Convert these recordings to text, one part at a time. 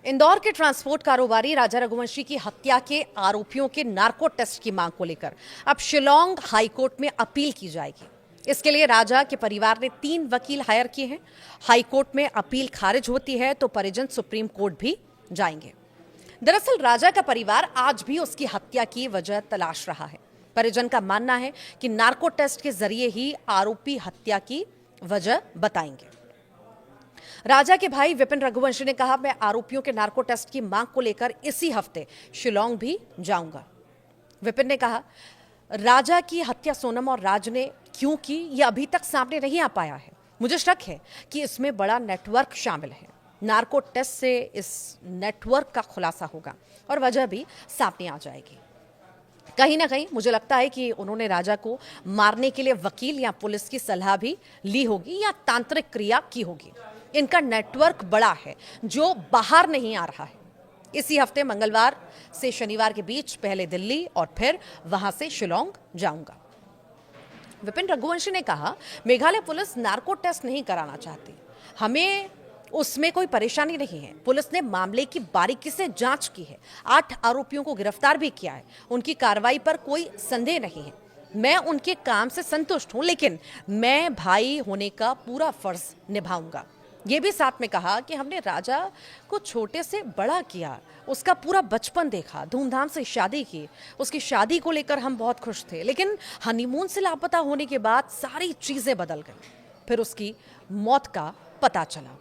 इंदौर के ट्रांसपोर्ट कारोबारी राजा रघुवंशी की हत्या के आरोपियों के नार्को टेस्ट की मांग को लेकर अब शिलांग हाईकोर्ट में अपील की जाएगी। इसके लिए राजा के परिवार ने 3 वकील हायर किए हैं। हाईकोर्ट में अपील खारिज होती है तो परिजन सुप्रीम कोर्ट भी जाएंगे। दरअसल राजा का परिवार आज भी उसकी हत्या की वजह तलाश रहा है। परिजन का मानना है कि नार्को टेस्ट के जरिए ही आरोपी हत्या की वजह बताएंगे। राजा के भाई विपिन रघुवंशी ने कहा, मैं आरोपियों के नार्को टेस्ट की मांग को लेकर इसी हफ्ते शिलांग भी जाऊंगा। विपिन ने कहा, राजा की हत्या सोनम और राज ने क्यों की यह अभी तक सामने नहीं आ पाया है। मुझे शक है कि इसमें बड़ा नेटवर्क शामिल है। नार्को टेस्ट से इस नेटवर्क का खुलासा होगा और वजह भी सामने आ जाएगी। कहीं ना कहीं मुझे लगता है कि उन्होंने राजा को मारने के लिए वकील या पुलिस की सलाह भी ली होगी या तांत्रिक क्रिया की होगी। इनका नेटवर्क बड़ा है जो बाहर नहीं आ रहा है। इसी हफ्ते मंगलवार से शनिवार के बीच पहले दिल्ली और फिर वहां से शिलांग जाऊंगा। विपिन रघुवंशी ने कहा, मेघालय पुलिस नार्को टेस्ट नहीं कराना चाहती। हमें उसमें कोई परेशानी नहीं है। पुलिस ने मामले की बारीकी से जांच की है। 8 आरोपियों को गिरफ्तार भी किया है। उनकी कार्रवाई पर कोई संदेह नहीं है। मैं उनके काम से संतुष्ट हूं, लेकिन मैं भाई होने का पूरा फर्ज निभाऊंगा। ये भी साथ में कहा कि हमने राजा को छोटे से बड़ा किया, उसका पूरा बचपन देखा, धूमधाम से शादी की। उसकी शादी को लेकर हम बहुत खुश थे, लेकिन हनीमून से लापता होने के बाद सारी चीजें बदल गई। फिर उसकी मौत का पता चला।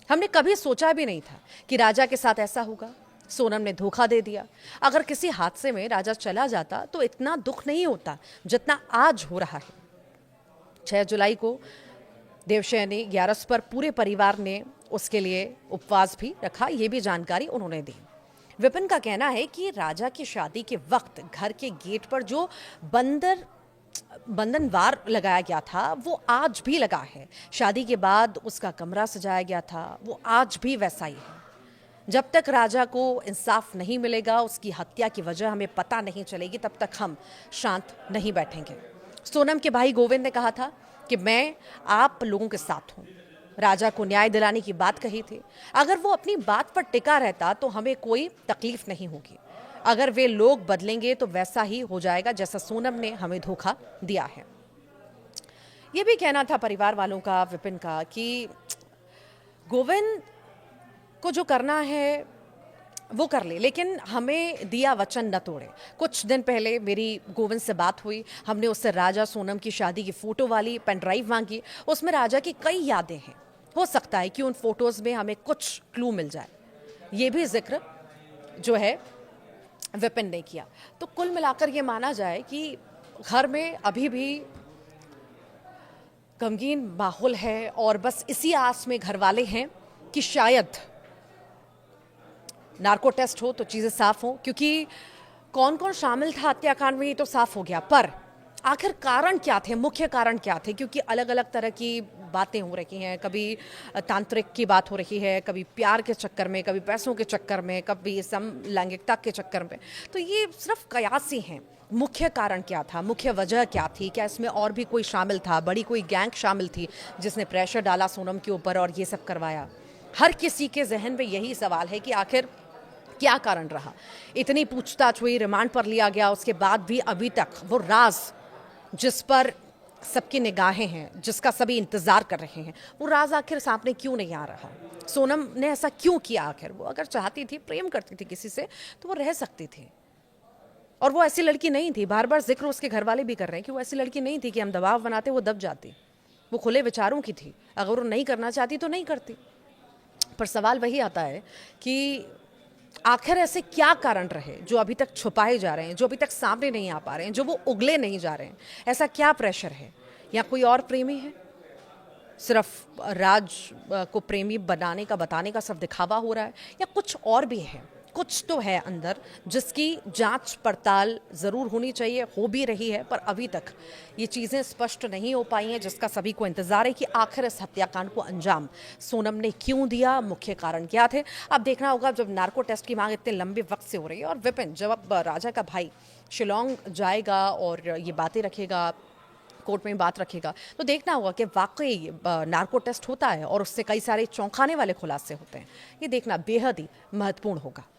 हमने कभी सोचा भी नहीं था कि राजा के साथ ऐसा होगा। सोनम ने धोखा दे दिया। अगर किसी हादसे में राजा चला जाता तो इतना दुख नहीं होता जितना आज हो रहा है। 6 जुलाई को देवशयनी ग्यारस पर पूरे परिवार ने उसके लिए उपवास भी रखा। ये भी जानकारी उन्होंने दी। विपिन का कहना है कि राजा की शादी के वक्त घर के गेट पर जो बंधनवार लगाया गया था वो आज भी लगा है। शादी के बाद उसका कमरा सजाया गया था, वो आज भी वैसा ही है। जब तक राजा को इंसाफ नहीं मिलेगा, उसकी हत्या की वजह हमें पता नहीं चलेगी, तब तक हम शांत नहीं बैठेंगे। सोनम के भाई गोविंद ने कहा था कि मैं आप लोगों के साथ हूं। राजा को न्याय दिलाने की बात कही थी। अगर वो अपनी बात पर टिका रहता तो हमें कोई तकलीफ नहीं होगी। अगर वे लोग बदलेंगे तो वैसा ही हो जाएगा जैसा सोनम ने हमें धोखा दिया है। यह भी कहना था परिवार वालों का, विपिन का, कि गोविंद को जो करना है वो कर ले, लेकिन हमें दिया वचन न तोड़े। कुछ दिन पहले मेरी गोविंद से बात हुई। हमने उससे राजा सोनम की शादी की फोटो वाली पेन ड्राइव मांगी। उसमें राजा की कई यादें हैं। हो सकता है कि उन फोटोज में हमें कुछ क्लू मिल जाए। ये भी जिक्र जो है विपिन ने किया। तो कुल मिलाकर ये माना जाए कि घर में अभी भी गमगीन माहौल है और बस इसी आस में घर वाले हैं कि शायद नार्को टेस्ट हो तो चीज़ें साफ हो, क्योंकि कौन कौन शामिल था हत्याकांड में ये तो साफ हो गया, पर आखिर कारण क्या थे, मुख्य कारण क्या थे? क्योंकि अलग अलग तरह की बातें हो रही हैं। कभी तांत्रिक की बात हो रही है, कभी प्यार के चक्कर में, कभी पैसों के चक्कर में, कभी समलैंगिकता के चक्कर में। तो ये सिर्फ कयास ही हैं। मुख्य कारण क्या था, मुख्य वजह क्या थी? क्या इसमें और भी कोई शामिल था, बड़ी कोई गैंग शामिल थी जिसने प्रेशर डाला सोनम के ऊपर और ये सब करवाया? हर किसी के जहन में यही सवाल है कि आखिर क्या कारण रहा। इतनी पूछताछ हुई, रिमांड पर लिया गया, उसके बाद भी अभी तक वो राज जिस पर सबकी निगाहें हैं, जिसका सभी इंतजार कर रहे हैं, वो राज आखिर सामने क्यों नहीं आ रहा? सोनम ने ऐसा क्यों किया? आखिर वो अगर चाहती थी, प्रेम करती थी किसी से, तो वो रह सकती थी। और वो ऐसी लड़की नहीं थी। बार बार जिक्र उसके घर वाले भी कर रहे हैं कि वो ऐसी लड़की नहीं थी कि हम दबाव बनाते वो दब जाती। वो खुले विचारों की थी। अगर वो नहीं करना चाहती तो नहीं करती। पर सवाल वही आता है कि आखिर ऐसे क्या कारण रहे जो अभी तक छुपाए जा रहे हैं, जो अभी तक सामने नहीं आ पा रहे हैं, जो वो उगले नहीं जा रहे हैं? ऐसा क्या प्रेशर है? या कोई और प्रेमी है? सिर्फ राज को प्रेमी बनाने का, बताने का सब दिखावा हो रहा है, या कुछ और भी है? कुछ तो है अंदर जिसकी जांच पड़ताल जरूर होनी चाहिए, हो भी रही है, पर अभी तक ये चीज़ें स्पष्ट नहीं हो पाई हैं, जिसका सभी को इंतजार है कि आखिर इस हत्याकांड को अंजाम सोनम ने क्यों दिया, मुख्य कारण क्या थे। अब देखना होगा। जब नार्को टेस्ट की मांग इतने लंबे वक्त से हो रही है और विपिन जब अब राजा का भाई शिलांग जाएगा और ये बातें रखेगा, कोर्ट में बात रखेगा, तो देखना होगा कि वाकई नार्को टेस्ट होता है और उससे कई सारे चौंकाने वाले खुलासे होते हैं। ये देखना बेहद ही महत्वपूर्ण होगा।